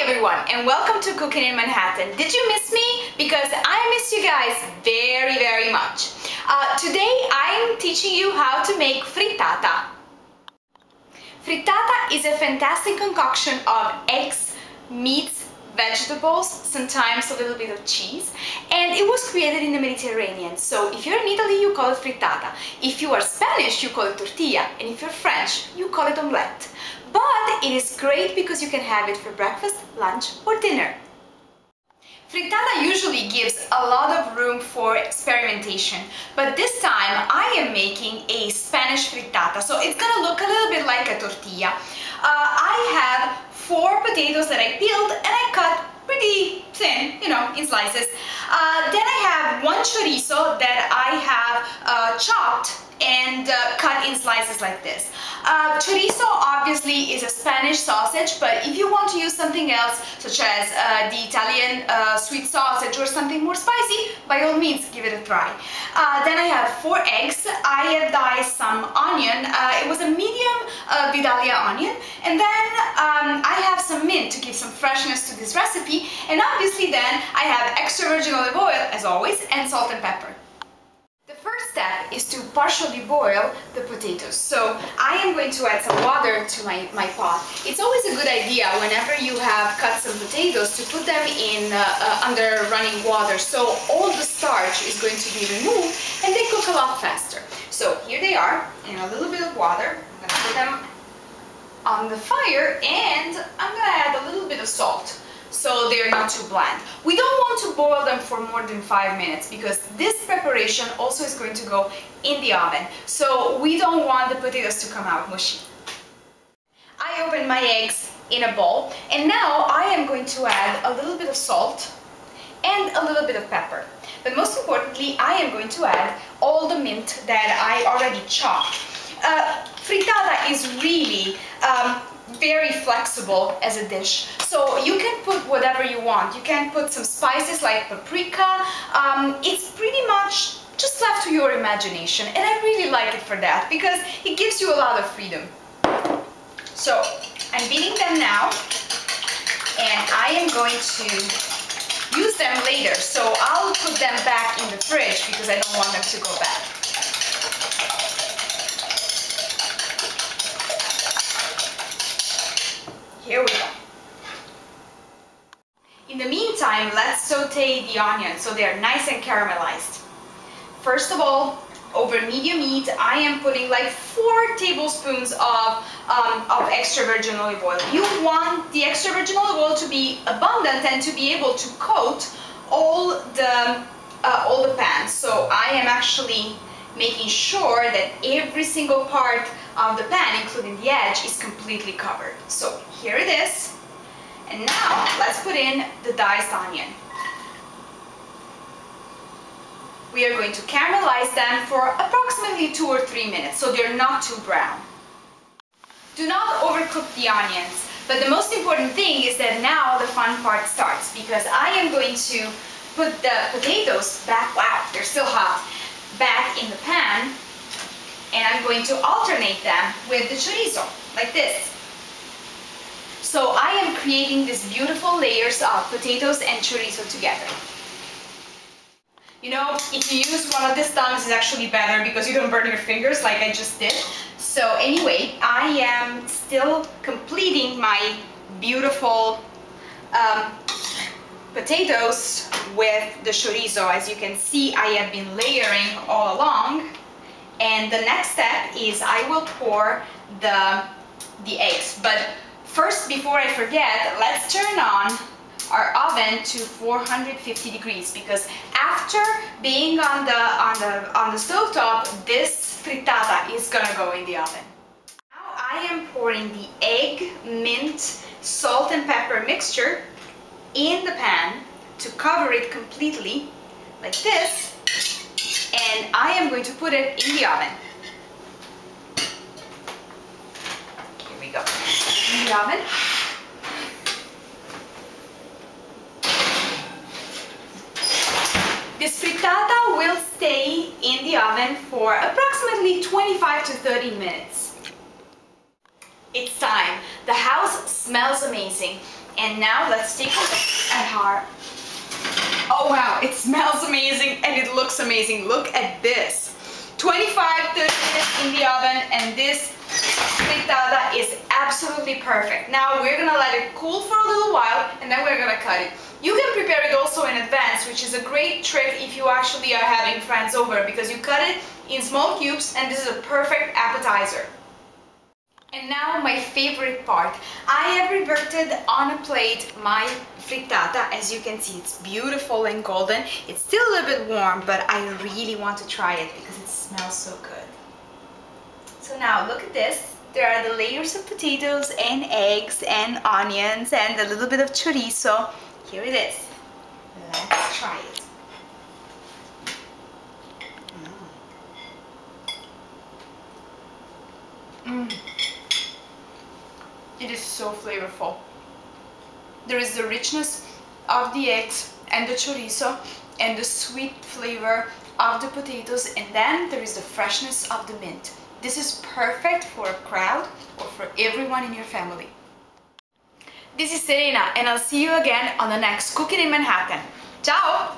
everyone, and welcome to Cooking in Manhattan. Did you miss me? Because I miss you guys very much. Today I'm teaching you how to make frittata. Frittata is a fantastic concoction of eggs, meats, vegetables, sometimes a little bit of cheese, and it was created in the Mediterranean. So if you're in Italy, you call it frittata. If you are Spanish, you call it tortilla, and if you're French, you call it omelette. But it is great because you can have it for breakfast, lunch, or dinner. Frittata usually gives a lot of room for experimentation, but this time I am making a Spanish frittata, so it's gonna look a little bit like a tortilla. I have 4 potatoes that I peeled and I cut pretty thin, in slices. Then I have 1 chorizo that I have chopped and cut in slices like this. Chorizo obviously is a Spanish sausage, but if you want to use something else, such as the Italian sweet sausage or something more spicy, by all means give it a try. Then I have 4 eggs. I have diced some onion. It was a medium Vidalia onion, and then I have some mint to give some freshness to this recipe, and obviously then I have extra virgin olive oil as always, and salt and pepper. The first step is to partially boil the potatoes. So I am going to add some water to my pot. It's always a good idea whenever you have cut some potatoes to put them in under running water, so all the starch is going to be removed and they cook a lot faster. So here they are in a little bit of water. I'm going to put them on the fire and I'm going to add a little bit of salt, so they're not too bland. We don't want to boil them for more than 5 minutes because this preparation also is going to go in the oven. So we don't want the potatoes to come out mushy. I opened my eggs in a bowl and now I am going to add a little bit of salt and a little bit of pepper. But most importantly, I am going to add all the mint that I already chopped. Frittata is really very flexible as a dish, so you can put whatever you want. You can put some spices like paprika. It's pretty much just left to your imagination, and I really like it for that because it gives you a lot of freedom. So I'm beating them now, and I am going to use them later, so I'll put them back in the fridge because I don't want them to go bad. Here we go. In the meantime, let's saute the onions so they're nice and caramelized. First of all, over medium heat, I am putting like 4 tablespoons of extra virgin olive oil. You want the extra virgin olive oil to be abundant and to be able to coat all the pans. So I am actually making sure that every single part of the pan, including the edge, is completely covered. So here it is. And now let's put in the diced onion. We are going to caramelize them for approximately 2 or 3 minutes, so they're not too brown. Do not overcook the onions, but the most important thing is that now the fun part starts, because I am going to put the potatoes back, wow, they're still hot, back in the pan, and I'm going to alternate them with the chorizo, like this. So I am creating these beautiful layers of potatoes and chorizo together. If you use one of these tongs, it's actually better because you don't burn your fingers like I just did. So anyway, I am still completing my beautiful potatoes with the chorizo. As you can see, I have been layering all along. And the next step is I will pour the eggs. But first, before I forget, let's turn on our oven to 450 degrees, because after being on the stove top, this frittata is gonna go in the oven. Now I am pouring the egg, mint, salt and pepper mixture in the pan to cover it completely, like this, and I am going to put it in the oven. Here we go, in the oven. This frittata will stay in the oven for approximately 25 to 30 minutes. It's time. The house smells amazing. And now let's take a look at our... Oh wow, it smells amazing and it looks amazing. Look at this. 25-30 minutes in the oven, and this frittata is absolutely perfect. Now we're gonna let it cool for a little while and then we're gonna cut it. You can prepare it also in advance, which is a great trick if you actually are having friends over, because you cut it in small cubes and this is a perfect appetizer. And now my favorite part. I have reverted on a plate my frittata. As you can see, it's beautiful and golden. It's still a little bit warm, but I really want to try it because it smells so good. So now look at this. There are the layers of potatoes and eggs and onions and a little bit of chorizo. Here it is. Let's try it. It is so flavorful. There is the richness of the eggs and the chorizo and the sweet flavor of the potatoes, and then there is the freshness of the mint. This is perfect for a crowd or for everyone in your family. This is Serena, and I'll see you again on the next Cooking in Manhattan. Ciao!